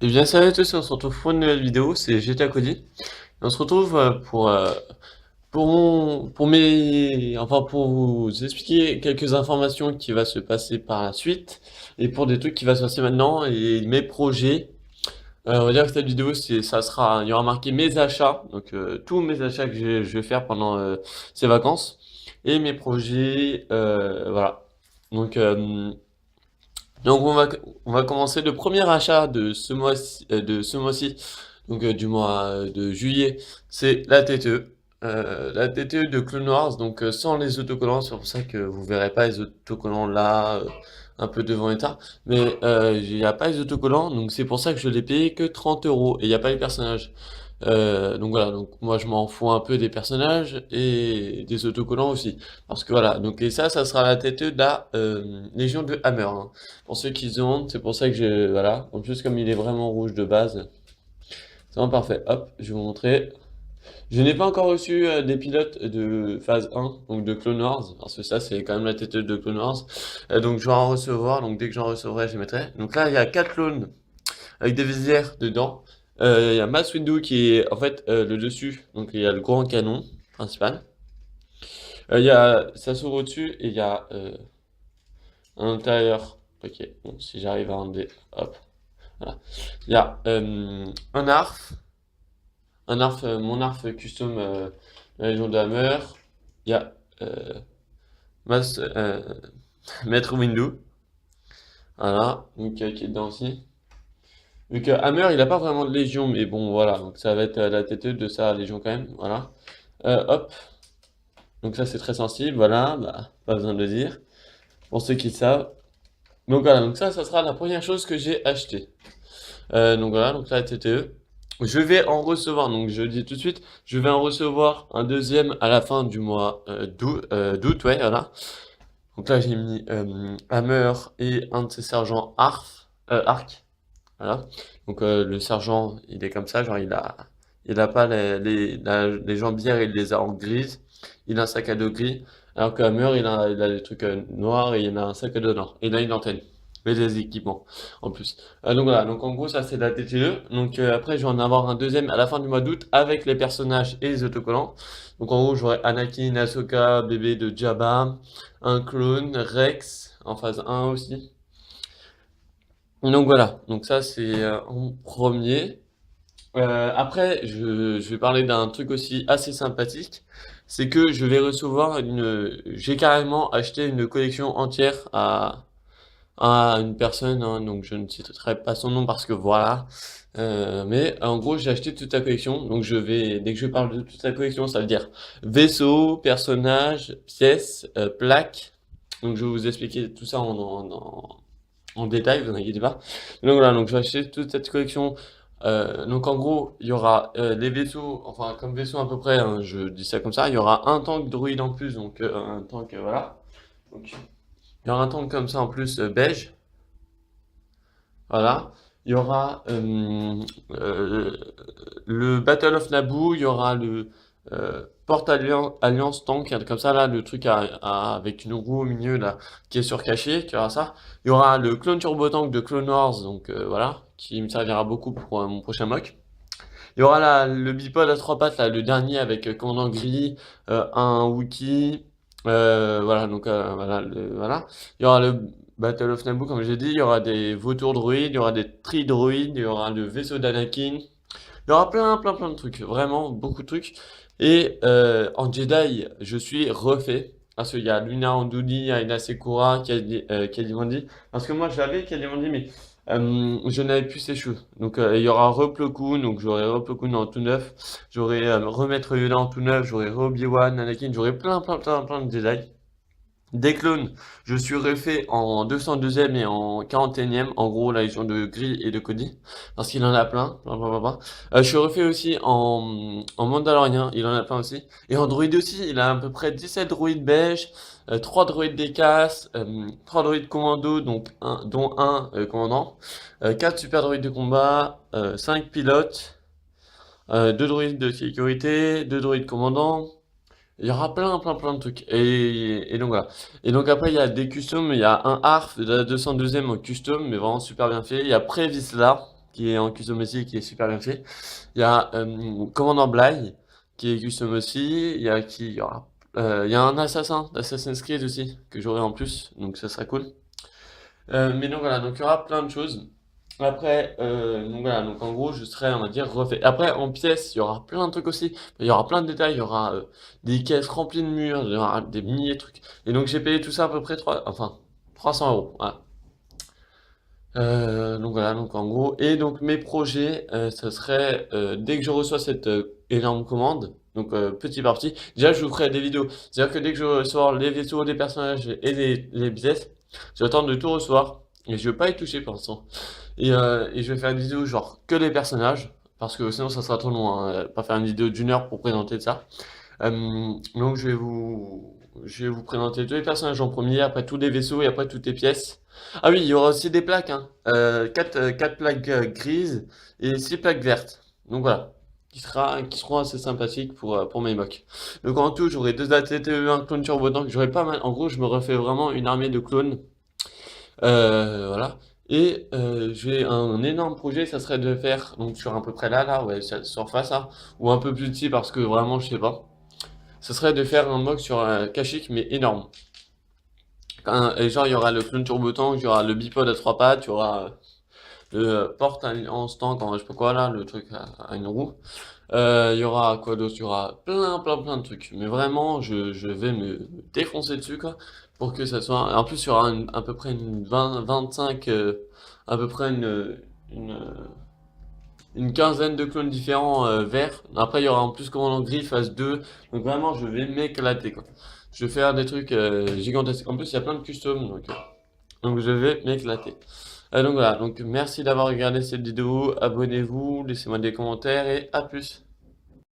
Eh bien, salut à tous, on se retrouve pour une nouvelle vidéo, c'est GTA Cody. Et on se retrouve pour vous expliquer quelques informations qui va se passer par la suite, et pour des trucs qui va se passer maintenant, et mes projets. On va dire que cette vidéo, il y aura marqué mes achats, donc tous mes achats que je vais faire pendant ces vacances, et mes projets, voilà. Donc, euh, donc on va commencer le premier achat de ce mois-ci, donc du mois de juillet, c'est la TTE. La TTE de Clone Wars, donc sans les autocollants, c'est pour ça que vous verrez pas les autocollants là, un peu devant l'état, mais il n'y a pas les autocollants, donc c'est pour ça que je l'ai payé que 30 euros, et il n'y a pas les personnages. Donc voilà, donc moi je m'en fous un peu des personnages et des autocollants aussi. Parce que voilà, donc et ça sera la tête de la Légion de Hammer, hein. Pour ceux qui se demandent, c'est pour ça que voilà. En plus, comme il est vraiment rouge de base, c'est vraiment parfait. Hop, je vais vous montrer. Je n'ai pas encore reçu des pilotes de phase 1, donc de Clone Wars, parce que ça c'est quand même la tête de Clone Wars. Donc je vais en recevoir, donc dès que j'en recevrai, je les mettrai. Donc là, il y a 4 clones avec des visières dedans. Il y a Mass Windu qui est en fait le dessus, donc il y a le grand canon principal. Ça s'ouvre au-dessus et il y a à l'intérieur. Ok, bon, si j'arrive à enlever, hop, voilà. Il y a mon arf custom la Légion de Hammer. Il y a Mass, Maître Windu, voilà, donc qui est dedans aussi. Vu que Hammer, il a pas vraiment de légion, mais bon, voilà, donc ça va être la tête de sa légion quand même, voilà. Hop, donc ça c'est très sensible, voilà, bah, pas besoin de le dire, pour ceux qui le savent. Donc voilà, donc ça sera la première chose que j'ai acheté. Donc voilà, donc là, la TTE. Je vais en recevoir, donc je le dis tout de suite, je vais en recevoir un deuxième à la fin du mois d'août, ouais, voilà. Donc là, j'ai mis Hammer et un de ses sergents Arc. Voilà. Donc le sergent, il est comme ça, genre il a pas les jambières, il les a en grise. Il a un sac à dos gris, alors que Hammer, il a des trucs noirs et il a un sac à dos noir. Il a une antenne et des équipements en plus. Donc voilà, donc en gros ça c'est la TTE. Donc après je vais en avoir un deuxième à la fin du mois d'août avec les personnages et les autocollants. Donc en gros j'aurai Anakin, Ahsoka, bébé de Jabba, un clone, Rex en phase 1 aussi. Donc voilà, donc ça c'est en premier. Après, je vais parler d'un truc aussi assez sympathique, c'est que je vais recevoir j'ai carrément acheté une collection entière à une personne, hein, donc je ne citerai pas son nom parce que voilà. Mais en gros, j'ai acheté toute la collection, donc dès que je parle de toute la collection, ça veut dire vaisseau, personnage, pièces, plaques. Donc je vais vous expliquer tout ça en détail, vous inquiétez pas. Donc voilà, donc je vais acheter toute cette collection. Donc en gros, il y aura les vaisseaux, enfin comme vaisseau à peu près, hein, je dis ça comme ça, il y aura un tank droïde en plus, donc un tank, voilà. Donc il y aura un tank comme ça en plus beige, voilà. Il y aura euh, le Battle of Naboo, il y aura le Alliance Tank, comme ça là, le truc avec une roue au milieu là, qui est surcaché, qui aura ça. Il y aura le Clone Turbo Tank de Clone Wars, donc voilà, qui me servira beaucoup pour mon prochain mock. Il y aura le bipod à trois pattes, là, le dernier avec commandant gris, un Wookie, voilà, donc voilà, voilà. Il y aura le Battle of Naboo, comme j'ai dit, il y aura des vautours droïdes, il y aura des tri-droïdes, il y aura le vaisseau d'Anakin, il y aura plein de trucs, vraiment beaucoup de trucs. Et en Jedi, je suis refait. Parce qu'il y a Luna Andouille, il y a Ina Sekura, Kali parce que moi j'avais Kalimandi, mais je n'avais plus ses cheveux. Donc il y aura Replo Koon, donc j'aurai Replo Koon en tout neuf. J'aurai Remettre Yoda en tout neuf, j'aurai Obi-Wan, Anakin, j'aurai plein de Jedi. Des clones, je suis refait en 202e et en 41e, en gros la légion de Gris et de Cody, parce qu'il en a plein. Je suis refait aussi en Mandalorien, il en a plein aussi. Et en droïde aussi, il a à peu près 17 droïdes beige, 3 droïdes d'écasse, 3 droïdes commando, dont un commandant, 4 super droïdes de combat, 5 pilotes, 2 droïdes de sécurité, 2 droïdes commandants. Il y aura plein de trucs. Et donc voilà. Et donc après, il y a des customs. Il y a un ARF de la 202e en custom, mais vraiment super bien fait. Il y a Previsla, qui est en custom aussi, qui est super bien fait. Il y a Commandant Bly, qui est custom aussi. Il y a qui? Il y a un assassin d'Assassin's Creed aussi, que j'aurai en plus, donc ça sera cool. Mais donc voilà, donc il y aura plein de choses. Après, donc voilà, donc en gros, je serai, on va dire, refait. Après, en pièces, il y aura plein de trucs aussi. Il y aura plein de détails, il y aura des caisses remplies de murs, il y aura des milliers de trucs. Et donc j'ai payé tout ça à peu près 300 euros. Voilà. Donc voilà, donc en gros, et donc mes projets, ça serait dès que je reçois cette énorme commande, donc petit par petit, déjà je vous ferai des vidéos. C'est-à-dire que dès que je reçois les vaisseaux, les personnages et les pièces, j'attends de tout recevoir et je vais pas y toucher pour l'instant. Et je vais faire une vidéo genre que les personnages, parce que sinon ça sera trop long, hein, pas faire une vidéo d'une heure pour présenter ça. Donc je vais vous présenter tous les personnages en premier, après tous les vaisseaux et après toutes les pièces. Ah oui, il y aura aussi des plaques, hein. 4 plaques grises et 6 plaques vertes. Donc voilà, qui seront assez sympathiques pour mes mocks. Donc en tout, j'aurai 2 ATTE, un clone turbo tank, j'aurai pas mal. En gros, je me refais vraiment une armée de clones. Voilà. Et j'ai un énorme projet, ça serait de faire, donc sur à peu près là, ouais, cette surface là, ou un peu plus petit parce que vraiment, je sais pas. Ce serait de faire un mock sur Kashyyyk, mais énorme. Et genre, il y aura le clone turbo tank, il y aura le bipod à 3 pattes, il y aura le porte en stank, en je sais pas quoi là, le truc à une roue. Il y aura quoi d'autre? Il y aura plein de trucs. Mais vraiment, je vais me défoncer dessus, quoi. Pour que ça soit. En plus, il y aura à peu près une 25, à peu près une, une quinzaine de clones différents verts. Après, il y aura en plus commandant gris phase 2. Donc vraiment, je vais m'éclater, quoi. Je vais faire des trucs gigantesques. En plus, il y a plein de customs, donc je vais m'éclater. Donc voilà, donc merci d'avoir regardé cette vidéo. Abonnez-vous, laissez-moi des commentaires et à plus.